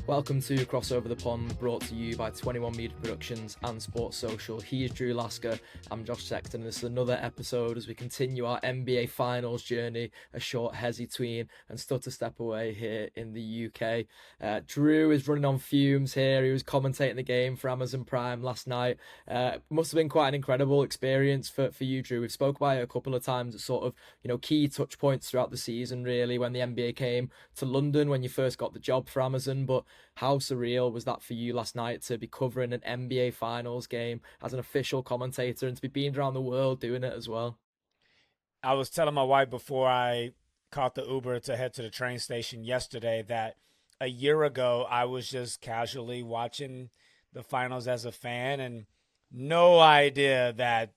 Welcome to Crossover the Pond, brought to you by 21 Media Productions and Sports Social. He is Drew Lasker, I'm Josh Sexton, and this is another episode as we continue our NBA Finals journey, a short hezzy tween and stutter step away here in the UK. Drew is running on fumes here. He was commentating the game for Amazon Prime last night. Must have been quite an incredible experience for you, Drew. We've spoke about it a couple of times at sort of, key touch points throughout the season, really, when the NBA came to London, when you first got the job for Amazon, but how surreal was that for you last night to be covering an NBA Finals game as an official commentator and to be beamed around the world doing it as well? I was telling my wife before I caught the Uber to head to the train station yesterday that a year ago I was just casually watching the finals as a fan and no idea that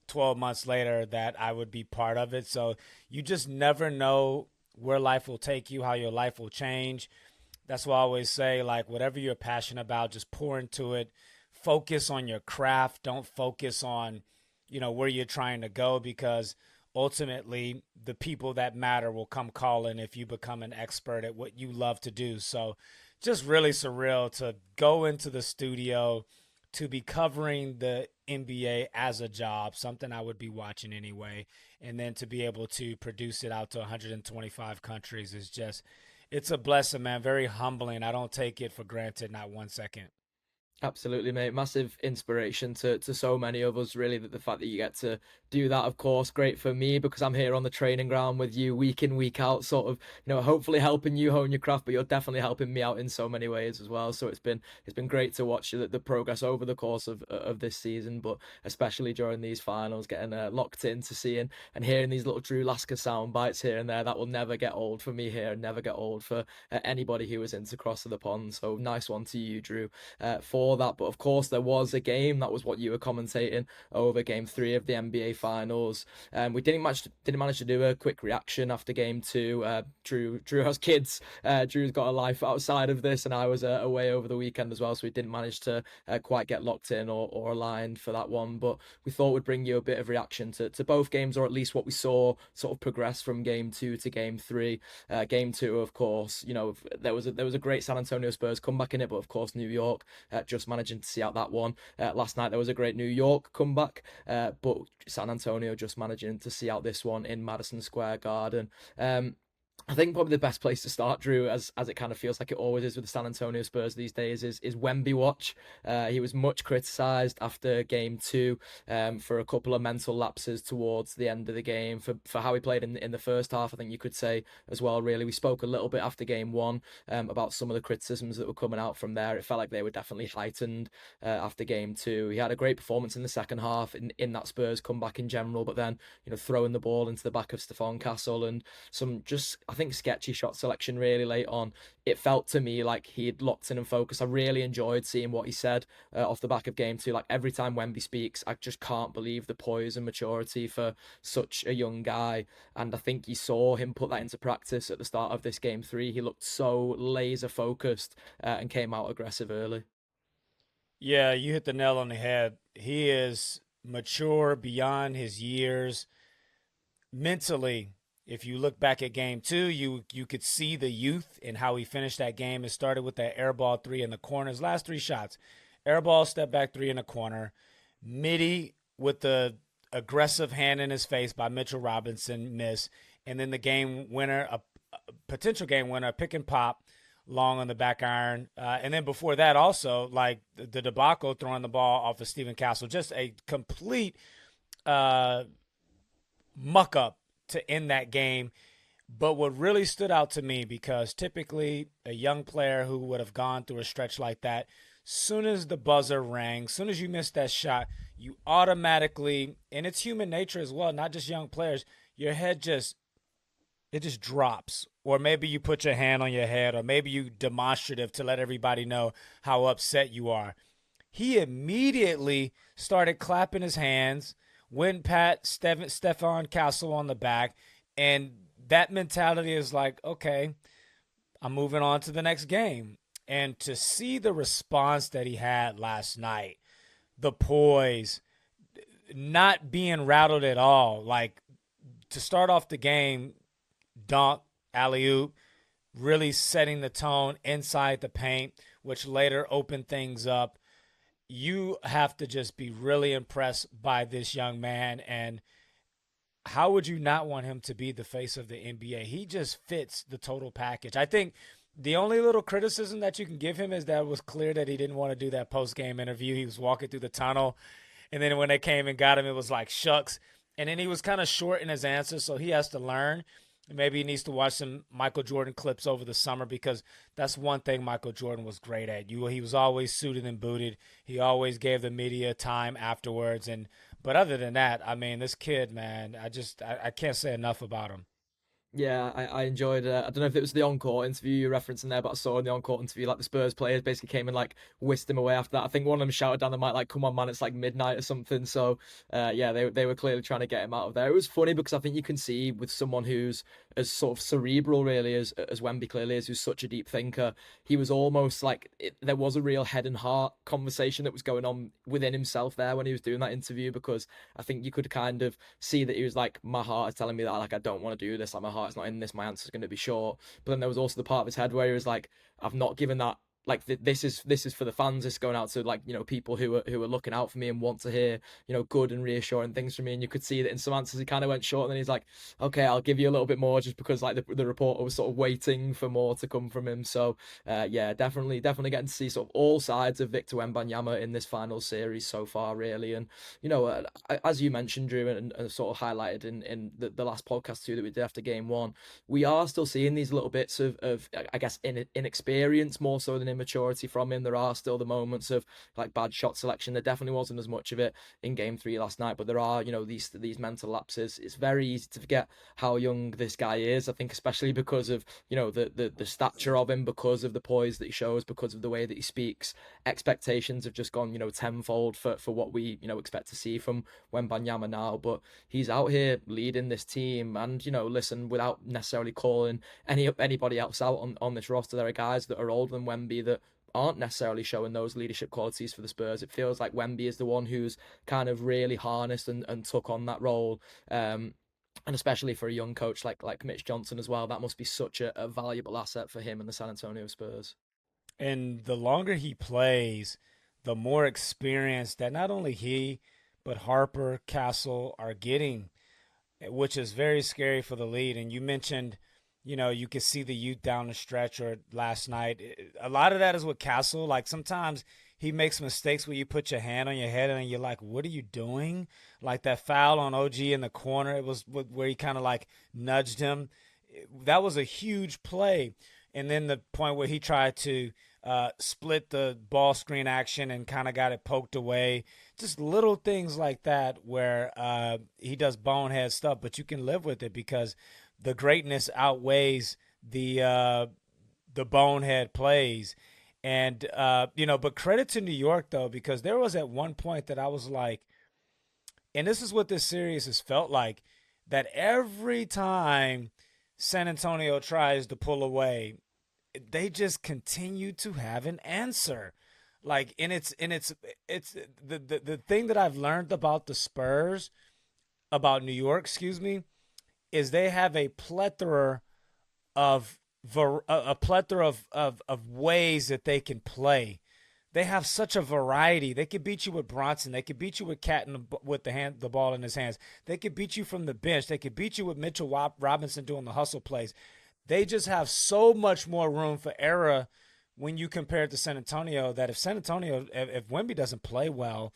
12 months later that I would be part of it. So you just never know where life will take you, how your life will change. That's why I always say, like, whatever you're passionate about, just pour into it. Focus on your craft. Don't focus on, where you're trying to go, because ultimately the people that matter will come calling if you become an expert at what you love to do. So just really surreal to go into the studio, to be covering the NBA as a job, something I would be watching anyway, and then to be able to produce it out to 125 countries is just – it's a blessing, man. Very humbling. I don't take it for granted, not 1 second. Absolutely, mate. Massive inspiration to so many of us, really, that the fact that you get to do that, of course, great for me because I'm here on the training ground with you week in, week out, sort of, hopefully helping you hone your craft, but you're definitely helping me out in so many ways as well. So it's been great to watch the progress over the course of this season, but especially during these finals, getting locked into seeing and hearing these little Drew Lasker sound bites here and there. That will never get old for me here and never get old for anybody who was into Cross of the Pond. So nice one to you, Drew, for that. But of course there was a game, that was what you were commentating over game 3 of the NBA Finals. We didn't manage to do a quick reaction after game 2. Drew has kids. Drew's got a life outside of this, and I was away over the weekend as well, so we didn't manage to quite get locked in or aligned for that one. But we thought we'd bring you a bit of reaction to both games, or at least what we saw sort of progress from game 2 to game 3. Game 2, of course, there was a great San Antonio Spurs comeback in it, but of course New York just managing to see out that one. Last night there was a great New York comeback, but San Antonio just managing to see out this one in Madison Square Garden. I think probably the best place to start, Drew, as it kind of feels like it always is with the San Antonio Spurs these days, is Wemby watch. He was much criticised after game 2 for a couple of mental lapses towards the end of the game, for how he played in the first half, I think you could say as well, really. We spoke a little bit after game 1 about some of the criticisms that were coming out from there. It felt like they were definitely heightened after game 2. He had a great performance in the second half in that Spurs comeback in general, but then, throwing the ball into the back of Stephon Castle and some just, I think, sketchy shot selection really late on. It felt to me like he had locked in and focused. I really enjoyed seeing what he said off the back of game 2. Like, every time Wemby speaks, I just can't believe the poise and maturity for such a young guy. And I think you saw him put that into practice at the start of this game 3. He looked so laser focused and came out aggressive early. Yeah, you hit the nail on the head. He is mature beyond his years mentally. If you look back at game 2, you could see the youth and how he finished that game. It started with that air ball 3 in the corner. His last 3 shots, air ball, step back 3 in the corner. Midi with the aggressive hand in his face by Mitchell Robinson, miss. And then the game winner, a potential game winner, pick and pop, long on the back iron. And then before that also, like the debacle throwing the ball off of Stephen Castle. Just a complete muck up to end that game. But what really stood out to me, because typically a young player who would have gone through a stretch like that, soon as the buzzer rang, soon as you missed that shot, you automatically, and it's human nature as well, not just young players, your head just drops. Or maybe you put your hand on your head, or maybe you demonstrative to let everybody know how upset you are. He immediately started clapping his hands, went pat Stephon Castle on the back, and that mentality is like, okay, I'm moving on to the next game. And to see the response that he had last night, the poise, not being rattled at all, like to start off the game, dunk, alley-oop, really setting the tone inside the paint, which later opened things up. You have to just be really impressed by this young man. And how would you not want him to be the face of the NBA? He just fits the total package. I think the only little criticism that you can give him is that it was clear that he didn't want to do that post game interview. He was walking through the tunnel, and then when they came and got him, it was like shucks. And then he was kind of short in his answers, so he has to learn. Maybe he needs to watch some Michael Jordan clips over the summer, because that's one thing Michael Jordan was great at. He was always suited and booted. He always gave the media time afterwards. And but other than that, I mean, this kid, man, I can't say enough about him. Yeah, I enjoyed. I don't know if it was the on-court interview you referenced in there, but I saw in the on-court interview like the Spurs players basically came and like whisked him away after that. I think one of them shouted down the mic like, "Come on, man, it's like midnight or something." So, yeah, they were clearly trying to get him out of there. It was funny because I think you can see with someone who's as sort of cerebral really as Wemby clearly is, who's such a deep thinker, he was almost like there was a real head and heart conversation that was going on within himself there when he was doing that interview, because I think you could kind of see that he was like, my heart is telling me that like I don't want to do this, like my heart's not in this, my answer's going to be short. But then there was also the part of his head where he was like, I've not given that, like this is for the fans. This is going out to like people who are looking out for me and want to hear good and reassuring things from me. And you could see that in some answers he kind of went short, and then he's like, okay, I'll give you a little bit more, just because like the reporter was sort of waiting for more to come from him. So yeah, definitely getting to see sort of all sides of Victor Wembanyama in this final series so far, really. And as you mentioned, Drew, and sort of highlighted in the last podcast too that we did after game one, we are still seeing these little bits of I guess inexperience more so than immaturity from him. There are still the moments of like bad shot selection. There definitely wasn't as much of it in game three last night, but there are these mental lapses. It's very easy to forget how young this guy is. I think especially because of the stature of him, because of the poise that he shows, because of the way that he speaks. Expectations have just gone tenfold for what we expect to see from Wembanyama now. But he's out here leading this team, and listen, without necessarily calling anybody else out on this roster, there are guys that are older than Wemby that aren't necessarily showing those leadership qualities for the Spurs. It feels like Wemby is the one who's kind of really harnessed and took on that role. And especially for a young coach like Mitch Johnson as well, that must be such a valuable asset for him and the San Antonio Spurs. And the longer he plays, the more experience that not only he, but Harper, Castle are getting, which is very scary for the lead. And you mentioned, you could see the youth down the stretch or last night. A lot of that is with Castle. Like sometimes he makes mistakes where you put your hand on your head and you're like, what are you doing? Like that foul on OG in the corner, it was where he kind of like nudged him. That was a huge play. And then the point where he tried to split the ball screen action and kind of got it poked away. Just little things like that where he does bonehead stuff, but you can live with it because the greatness outweighs the bonehead plays. And but credit to New York though, because there was at one point that I was like, and this is what this series has felt like, that every time San Antonio tries to pull away, they just continue to have an answer. Like, and it's the thing that I've learned about the Spurs, about New York, excuse me, is they have a plethora of of ways that they can play. They have such a variety. They could beat you with Bronson. They could beat you with Cat with the ball in his hands. They could beat you from the bench. They could beat you with Mitchell Robinson doing the hustle plays. They just have so much more room for error when you compare it to San Antonio, that if Wemby doesn't play well,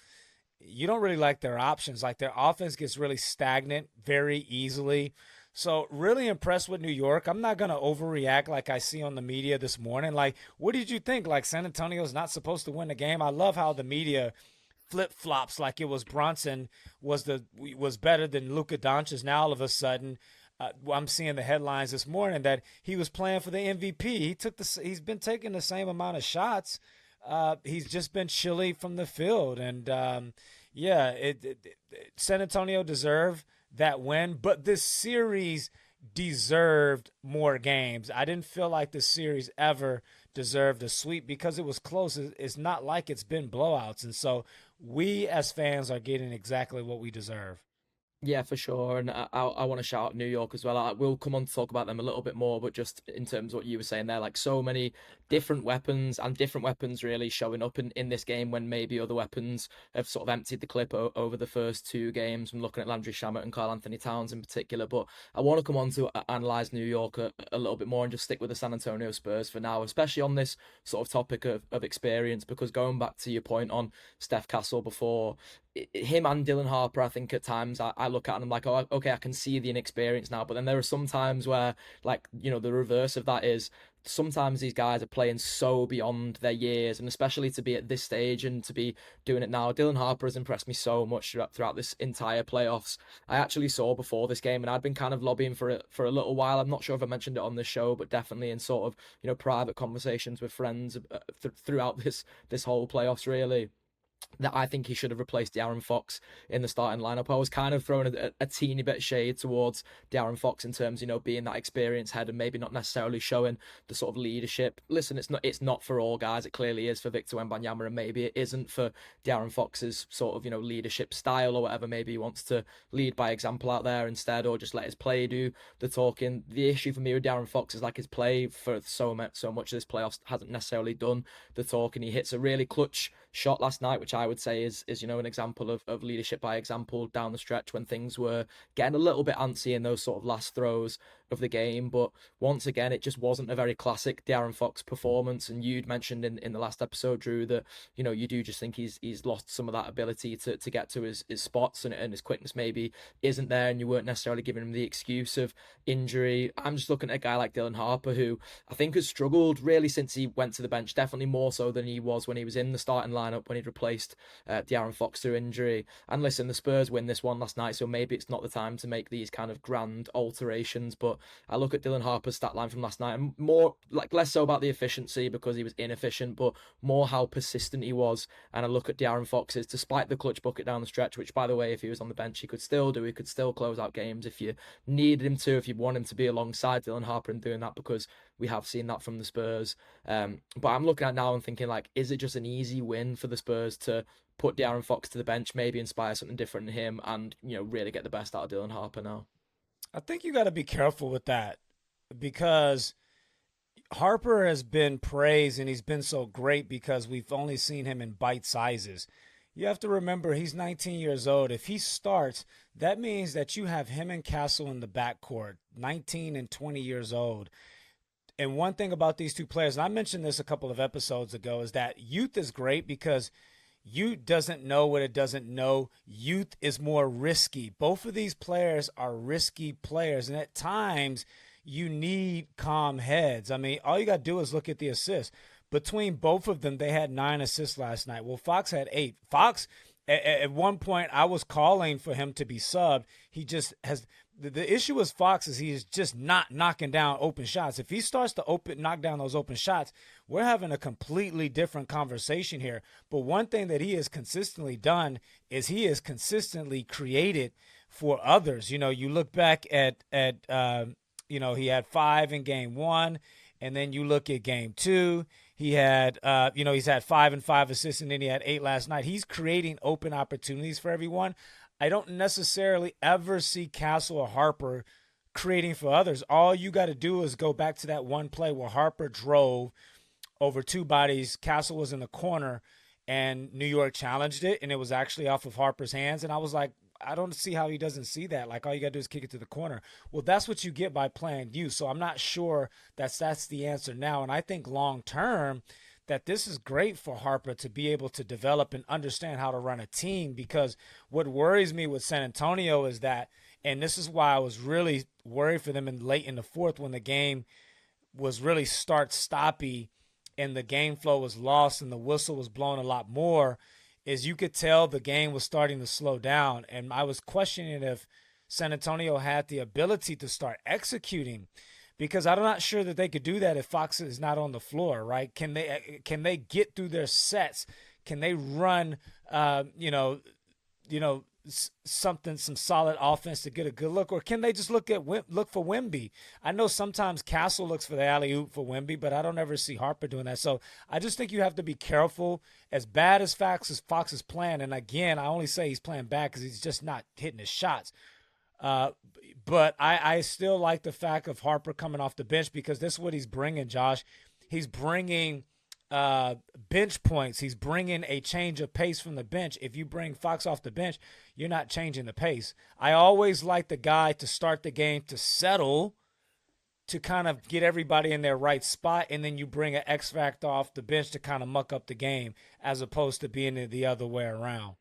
you don't really like their options. Like their offense gets really stagnant very easily. So really impressed with New York. I'm not going to overreact like I see on the media this morning. Like, what did you think? Like San Antonio's not supposed to win the game. I love how the media flip-flops like it was Bronson was better than Luka Doncic. Now all of a sudden, I'm seeing the headlines this morning that he was playing for the MVP. He's been taking the same amount of shots. He's just been chilly from the field, and San Antonio deserved that win, but this series deserved more games. I didn't feel like this series ever deserved a sweep because it was close. It's not like it's been blowouts, and so we as fans are getting exactly what we deserve. Yeah, for sure. And I want to shout out New York as well. I will come on to talk about them a little bit more, but just in terms of what you were saying there, like so many different weapons and different weapons really showing up in this game when maybe other weapons have sort of emptied the clip over the first two games. I'm looking at Landry Shamet and Karl Anthony Towns in particular, but I want to come on to analyze New York a little bit more and just stick with the San Antonio Spurs for now, especially on this sort of topic of experience, because going back to your point on Steph Castle before, him and Dylan Harper, I think at times I look at and I'm like, oh, okay, I can see the inexperience now. But then there are some times where, like, the reverse of that is sometimes these guys are playing so beyond their years, and especially to be at this stage and to be doing it now. Dylan Harper has impressed me so much throughout this entire playoffs. I actually saw before this game, and I'd been kind of lobbying for it for a little while. I'm not sure if I mentioned it on the show, but definitely in sort of private conversations with friends throughout this whole playoffs, really, that I think he should have replaced De'Aaron Fox in the starting lineup. I was kind of throwing a teeny bit of shade towards De'Aaron Fox in terms, being that experienced head and maybe not necessarily showing the sort of leadership. Listen, it's not for all guys. It clearly is for Victor Wembanyama, and maybe it isn't for De'Aaron Fox's sort of, leadership style or whatever. Maybe he wants to lead by example out there instead, or just let his play do the talking. The issue for me with De'Aaron Fox is like his play for so much of this playoffs hasn't necessarily done the talking. He hits a really clutch shot last night, which I would say is an example of leadership by example down the stretch when things were getting a little bit antsy in those sort of last throws of the game. But once again, it just wasn't a very classic De'Aaron Fox performance. And you'd mentioned in the last episode, Drew, that you do just think he's lost some of that ability to get to his spots, and his quickness maybe isn't there, and you weren't necessarily giving him the excuse of injury. I'm just looking at a guy like Dylan Harper, who I think has struggled really since he went to the bench, definitely more so than he was when he was in the starting lineup when he'd replaced De'Aaron Fox through injury. And listen, the Spurs win this one last night, so maybe it's not the time to make these kind of grand alterations, but I look at Dylan Harper's stat line from last night, and more like less so about the efficiency because he was inefficient, but more how persistent he was. And I look at De'Aaron Fox's, despite the clutch bucket down the stretch, which by the way, if he was on the bench, he could still do. He could still close out games if you needed him to, if you want him to be alongside Dylan Harper and doing that, because we have seen that from the Spurs. But I'm looking at now and thinking, like, is it just an easy win for the Spurs to put De'Aaron Fox to the bench, maybe inspire something different in him, and really get the best out of Dylan Harper now? I think you got to be careful with that because Harper has been praised and he's been so great because we've only seen him in bite sizes. You have to remember he's 19 years old. If he starts, that means that you have him and Castle in the backcourt, 19 and 20 years old. And one thing about these two players, and I mentioned this a couple of episodes ago, is that youth is great because youth doesn't know what it doesn't know. Youth is more risky. Both of these players are risky players, and at times you need calm heads. I mean, all you got to do is look at the assists. Between both of them, they had 9 assists last night. Well, Fox had 8. Fox, at one point, I was calling for him to be subbed. He just has the issue with Fox is he is just not knocking down open shots. If he starts to knock down those open shots, we're having a completely different conversation here. But one thing that he has consistently done is he has consistently created for others. You look back at he had 5 in game 1, and then you look at game 2. He had, he's had 5 and 5 assists, and then he had 8 last night. He's creating open opportunities for everyone. I don't necessarily ever see Castle or Harper creating for others. All you got to do is go back to that one play where Harper drove over 2 bodies. Castle was in the corner, and New York challenged it, and it was actually off of Harper's hands. And I was like, I don't see how he doesn't see that. Like, all you got to do is kick it to the corner. Well, that's what you get by playing you. So I'm not sure that's the answer now. And I think long term that this is great for Harper to be able to develop and understand how to run a team, because what worries me with San Antonio is that, and this is why I was really worried for them late in the fourth when the game was really start-stoppy and the game flow was lost and the whistle was blown a lot more, is you could tell the game was starting to slow down. And I was questioning if San Antonio had the ability to start executing, because I'm not sure that they could do that if Fox is not on the floor, right? Can they get through their sets? Can they run, some solid offense to get a good look, or can they just look for Wemby? I know sometimes Castle looks for the alley oop for Wemby, but I don't ever see Harper doing that. So I just think you have to be careful. As bad as Fox is playing, and again, I only say he's playing bad because he's just not hitting his shots. Uh, but I still like the fact of Harper coming off the bench because this is what he's bringing, Josh. He's bringing bench points. He's bringing a change of pace from the bench. If you bring Fox off the bench, you're not changing the pace. I always like the guy to start the game to settle, to kind of get everybody in their right spot, and then you bring an X factor off the bench to kind of muck up the game as opposed to being the other way around.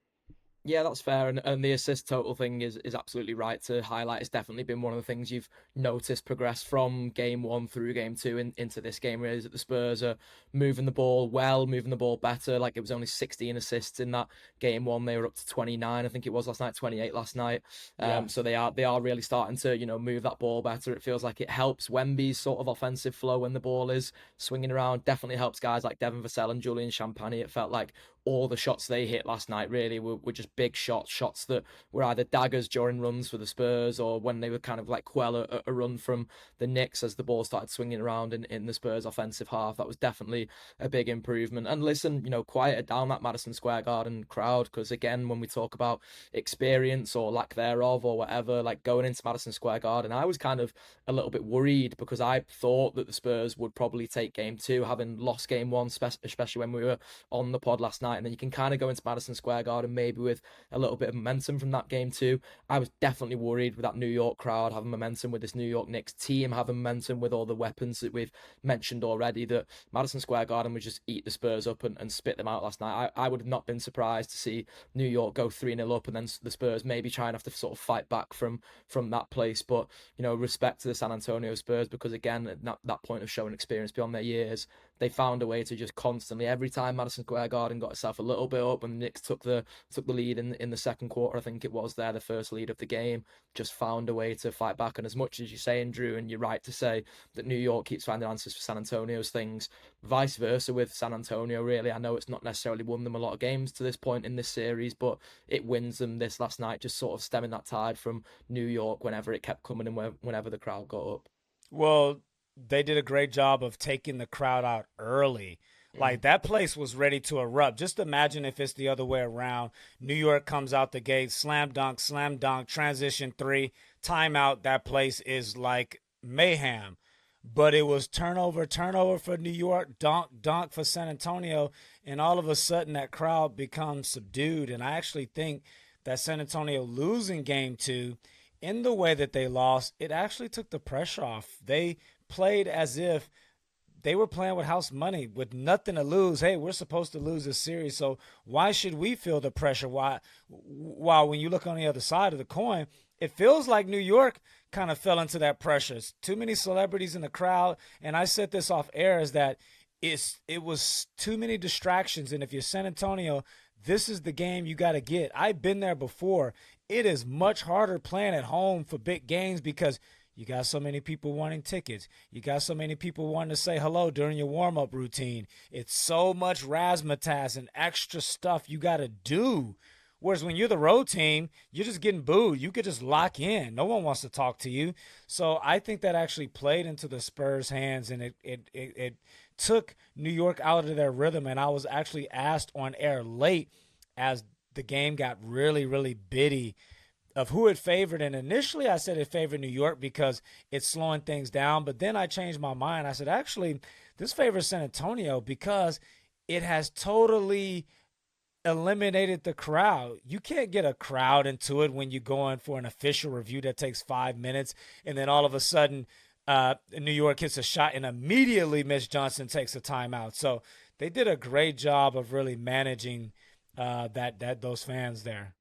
Yeah, that's fair. And the assist total thing is absolutely right to highlight. It's definitely been one of the things you've noticed progress from game one through game two into this game, really, is that the Spurs are moving the ball well, moving the ball better. Like it was only 16 assists in that game one. They were up to 29, I think it was last night, 28 last night. Yeah. So they are really starting to, move that ball better. It feels like it helps Wemby's sort of offensive flow when the ball is swinging around. Definitely helps guys like Devin Vassell and Julian Champagny. It felt like all the shots they hit last night really were just big shots that were either daggers during runs for the Spurs or when they were kind of like quell a run from the Knicks as the ball started swinging around in the Spurs offensive half. That was definitely a big improvement. And listen, quieted down that Madison Square Garden crowd, because again, when we talk about experience or lack thereof or whatever, like going into Madison Square Garden, I was kind of a little bit worried because I thought that the Spurs would probably take game two, having lost game one, especially when we were on the pod last night. And then you can kind of go into Madison Square Garden maybe with a little bit of momentum from that game too. I was definitely worried with that New York crowd having momentum, with this New York Knicks team having momentum, with all the weapons that we've mentioned already, that Madison Square Garden would just eat the Spurs up and spit them out last night. I would have not been surprised to see New York go 3-0 up and then the Spurs maybe try and have to sort of fight back from that place. But, respect to the San Antonio Spurs, because again, at that point of showing experience beyond their years, they found a way to just constantly, every time Madison Square Garden got itself a little bit up, when the Knicks took the lead in the second quarter, I think it was there, the first lead of the game, just found a way to fight back. And as much as you're saying, Drew, and you're right to say that New York keeps finding answers for San Antonio's things, vice versa with San Antonio, really. I know it's not necessarily won them a lot of games to this point in this series, but it wins them this last night, just sort of stemming that tide from New York whenever it kept coming and whenever the crowd got up. Well, they did a great job of taking the crowd out early. Like that place was ready to erupt. Just imagine if it's the other way around. New York comes out the gate, slam dunk, transition three, timeout. That place is like mayhem. But it was turnover for New York, dunk for San Antonio, and all of a sudden that crowd becomes subdued. And I actually think that San Antonio losing game two in the way that they lost, it actually took the pressure off. They played as if they were playing with house money, with nothing to lose. Hey, we're supposed to lose this series, so why should we feel the pressure? While when you look on the other side of the coin, it feels like New York kind of fell into that pressure. It's too many celebrities in the crowd, and I said this off air, is that it was too many distractions. And if you're San Antonio, this is the game you got to get. I've been there before. It is much harder playing at home for big games because you got so many people wanting tickets. You got so many people wanting to say hello during your warm-up routine. It's so much razzmatazz and extra stuff you got to do. Whereas when you're the road team, you're just getting booed. You could just lock in. No one wants to talk to you. So I think that actually played into the Spurs' hands, and it took New York out of their rhythm. And I was actually asked on air late as the game got really, really bitty of who it favored. And initially I said it favored New York because it's slowing things down. But then I changed my mind. I said, actually, this favors San Antonio because it has totally eliminated the crowd. You can't get a crowd into it when you go in for an official review that takes 5 minutes. And then all of a sudden, New York hits a shot and immediately Mitch Johnson takes a timeout. So they did a great job of really managing those fans there.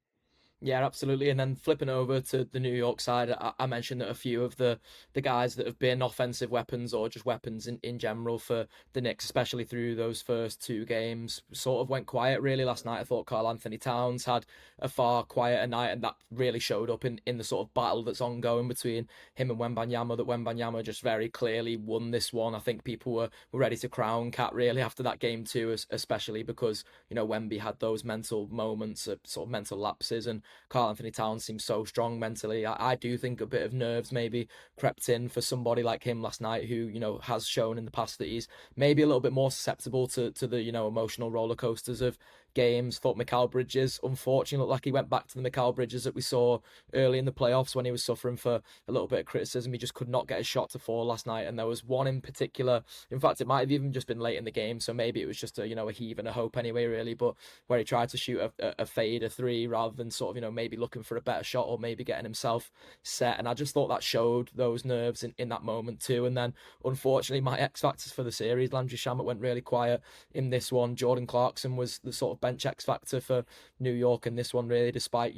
Yeah, absolutely. And then flipping over to the New York side, I mentioned that a few of the guys that have been offensive weapons or just weapons in general for the Knicks, especially through those first two games, sort of went quiet really last night. I thought Karl Anthony Towns had a far quieter night, and that really showed up in the sort of battle that's ongoing between him and Wembanyama, that Wembanyama just very clearly won this one. I think people were ready to crown Cat really after that game too, especially because, Wemby had those mental moments, sort of mental lapses, and Karl Anthony Towns seems so strong mentally. I do think a bit of nerves maybe crept in for somebody like him last night, who, has shown in the past that he's maybe a little bit more susceptible to the, emotional roller coasters of games. Thought Mikal Bridges, unfortunately, looked like he went back to the Mikal Bridges that we saw early in the playoffs when he was suffering for a little bit of criticism. He just could not get a shot to fall last night. And there was one in particular, in fact, it might have even just been late in the game. So maybe it was just a heave and a hope anyway, really. But where he tried to shoot a fade, a three, rather than sort of, maybe looking for a better shot or maybe getting himself set. And I just thought that showed those nerves in that moment too. And then, unfortunately, my X factors for the series, Landry Shamet went really quiet in this one. Jordan Clarkson was the sort of bench X factor for New York in this one, really, despite,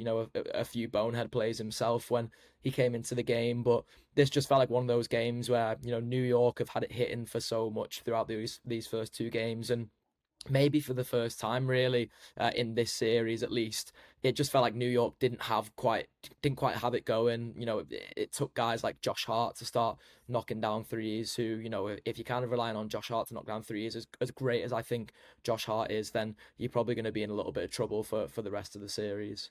a few bonehead plays himself when he came into the game. But this just felt like one of those games where, New York have had it hitting for so much throughout these first two games. And maybe for the first time really in this series at least, it just felt like New York didn't quite have it going. It took guys like Josh Hart to start knocking down threes, who, if you're kind of relying on Josh Hart to knock down threes, as great as I think Josh Hart is, then you're probably going to be in a little bit of trouble for the rest of the series.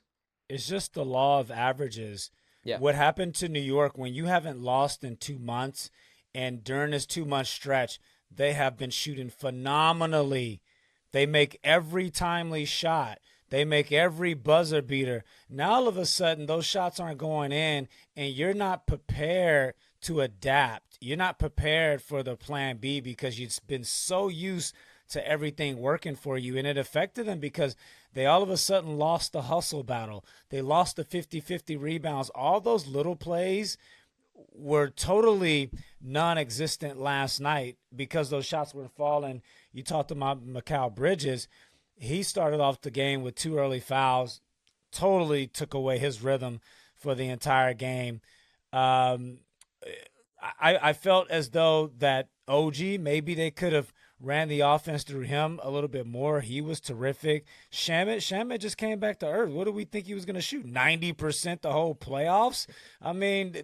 It's just the law of averages. Yeah. What happened to New York when you haven't lost in 2 months, and during this 2 month stretch, they have been shooting phenomenally. They make every timely shot. They make every buzzer beater. Now, all of a sudden, those shots aren't going in, and you're not prepared to adapt. You're not prepared for the plan B because you've been so used to everything working for you. And it affected them because they all of a sudden lost the hustle battle. They lost the 50-50 rebounds. All those little plays were totally non-existent last night because those shots were falling. You talked about Mikal Bridges. He started off the game with 2 early fouls, totally took away his rhythm for the entire game. I felt as though that OG, maybe they could have ran the offense through him a little bit more. He was terrific. Shamet just came back to earth. What do we think he was going to shoot? 90% the whole playoffs? I mean,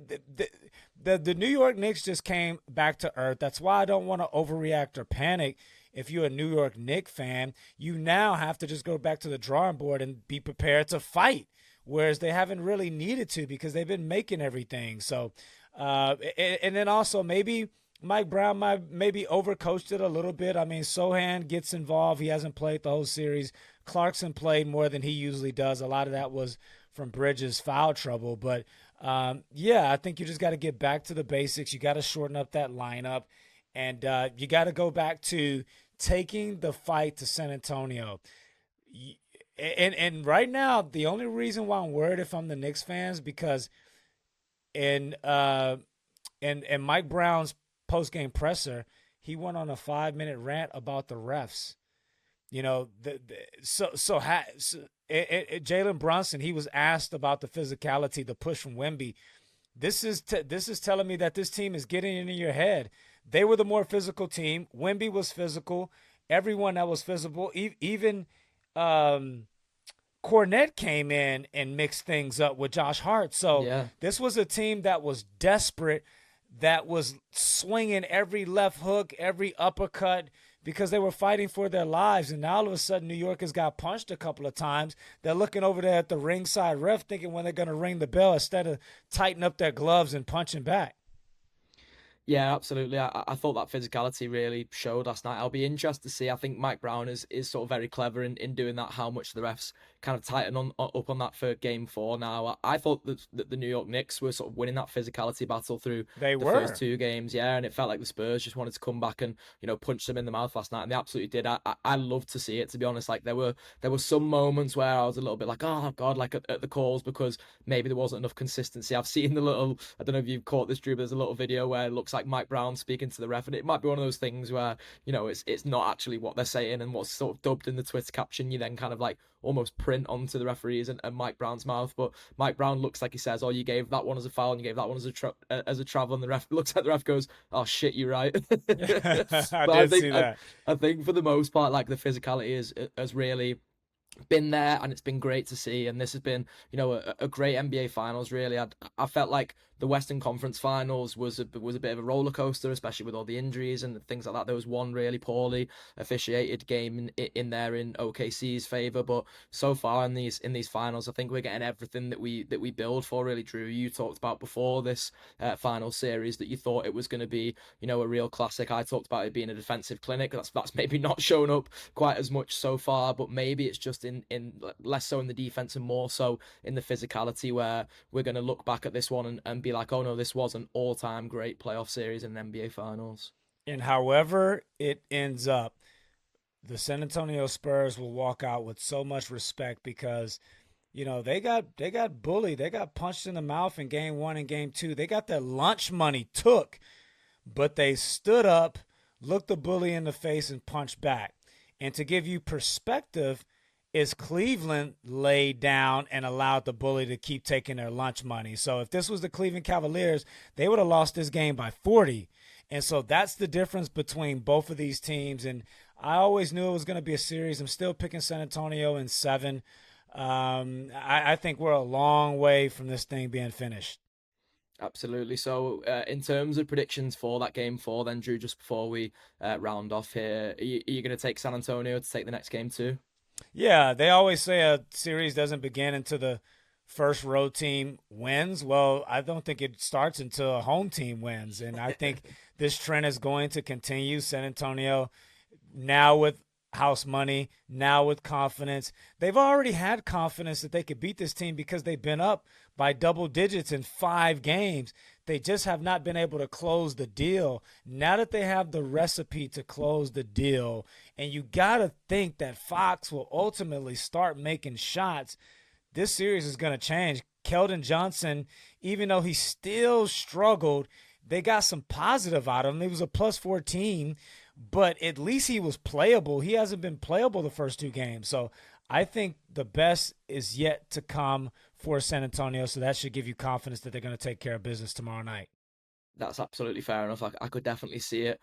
the New York Knicks just came back to earth. That's why I don't want to overreact or panic. If you're a New York Knicks fan, you now have to just go back to the drawing board and be prepared to fight, whereas they haven't really needed to because they've been making everything. So, and then also maybe Mike Brown maybe overcoached it a little bit. I mean, Sohan gets involved. He hasn't played the whole series. Clarkson played more than he usually does. A lot of that was from Bridges' foul trouble. But, I think you just got to get back to the basics. You got to shorten up that lineup. And you got to go back to taking the fight to San Antonio. And right now, the only reason why I'm worried if I'm the Knicks fans, because in Mike Brown's post-game presser, he went on a 5-minute rant about the refs. Jalen Brunson, he was asked about the physicality, the push from Wemby. This is telling me that this team is getting into your head. They were the more physical team. Wemby was physical. Everyone that was physical, even Cornette came in and mixed things up with Josh Hart. So This was a team that was desperate, that was swinging every left hook, every uppercut, because they were fighting for their lives. And now all of a sudden New York has got punched a couple of times. They're looking over there at the ringside ref thinking when they're going to ring the bell instead of tighten up their gloves and punching back. Yeah, absolutely. I thought that physicality really showed last night. I'll be interested to see. I think Mike Brown is sort of very clever in doing that, how much the refs kind of tighten up on that for game 4 now. I thought that the New York Knicks were sort of winning that physicality battle through the first 2 games. Yeah, and it felt like the Spurs just wanted to come back and, punch them in the mouth last night, and they absolutely did. I love to see it, to be honest. Like there were some moments where I was a little bit like, oh God, like at the calls, because maybe there wasn't enough consistency. I've seen the little, I don't know if you've caught this, Drew, but there's a little video where it looks like Mike Brown speaking to the ref, and it might be one of those things where it's not actually what they're saying, and what's sort of dubbed in the Twitter caption you then kind of like almost print onto the referees and Mike Brown's mouth. But Mike Brown looks like he says, oh, you gave that one as a foul and you gave that one as a travel, and the ref looks like the ref goes, oh shit, you're right. I did see that. I think for the most part, like the physicality has really been there, and it's been great to see. And this has been, a great NBA Finals. Really, I felt like the Western Conference Finals was a bit of a roller coaster, especially with all the injuries and things like that. There was one really poorly officiated game in there in OKC's favor, but so far in these finals, I think we're getting everything that we build for. Really, Drew, you talked about before this final series that you thought it was going to be, a real classic. I talked about it being a defensive clinic. That's maybe not shown up quite as much so far, but maybe it's just in less so in the defense and more so in the physicality, where we're going to look back at this one and be like, oh no, this was an all-time great playoff series in an NBA Finals. And however it ends up, the San Antonio Spurs will walk out with so much respect because they got bullied. They got punched in the mouth in game 1 and game 2. They got their lunch money took, but they stood up, looked the bully in the face, and punched back. And to give you perspective, is Cleveland laid down and allowed the bully to keep taking their lunch money. So if this was the Cleveland Cavaliers, they would have lost this game by 40. And so that's the difference between both of these teams. And I always knew it was going to be a series. I'm still picking San Antonio in 7. I think we're a long way from this thing being finished. Absolutely. So, in terms of predictions for that game 4, then, Drew, just before we round off here, are you going to take San Antonio to take the next game too? Yeah, they always say a series doesn't begin until the first road team wins. Well, I don't think it starts until a home team wins. And I think this trend is going to continue. San Antonio, now with house money, now with confidence. They've already had confidence that they could beat this team because they've been up by double digits in 5 games. They just have not been able to close the deal. Now that they have the recipe to close the deal, and you got to think that Fox will ultimately start making shots, this series is going to change. Keldon Johnson, even though he still struggled, they got some positive out of him. He was a plus 14, but at least he was playable. He hasn't been playable the first 2 games. So I think the best is yet to come for San Antonio, so that should give you confidence that they're going to take care of business tomorrow night. That's absolutely fair enough. I could definitely see it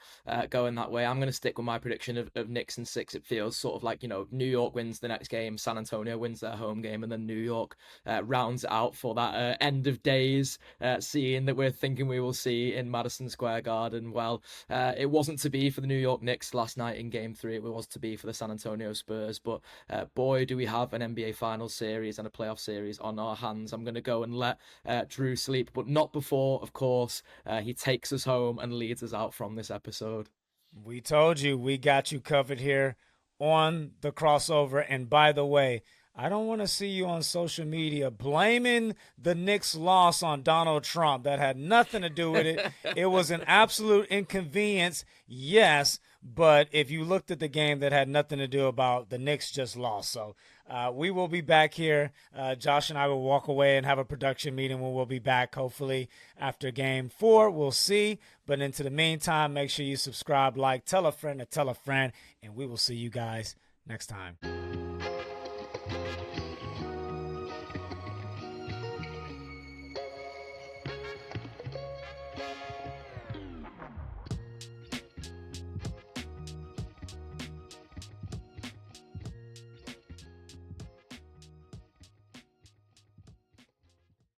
going that way. I'm going to stick with my prediction of Knicks in 6. It feels sort of like, New York wins the next game, San Antonio wins their home game, and then New York rounds it out for that end of days scene that we're thinking we will see in Madison Square Garden. Well, it wasn't to be for the New York Knicks last night in game 3. It was to be for the San Antonio Spurs. But boy, do we have an NBA Finals series and a playoff series on our hands. I'm going to go and let Drew sleep, but not before, of course, he takes us home and leads us out from this episode. We told you we got you covered here on the crossover. And by the way, I don't want to see you on social media blaming the Knicks loss on Donald Trump. That had nothing to do with it. It was an absolute inconvenience, yes, but if you looked at the game, that had nothing to do about the Knicks just lost. So we will be back here. Josh and I will walk away and have a production meeting when we'll be back, hopefully, after game 4. We'll see. But into the meantime, make sure you subscribe, like, tell a friend to tell a friend, and we will see you guys next time.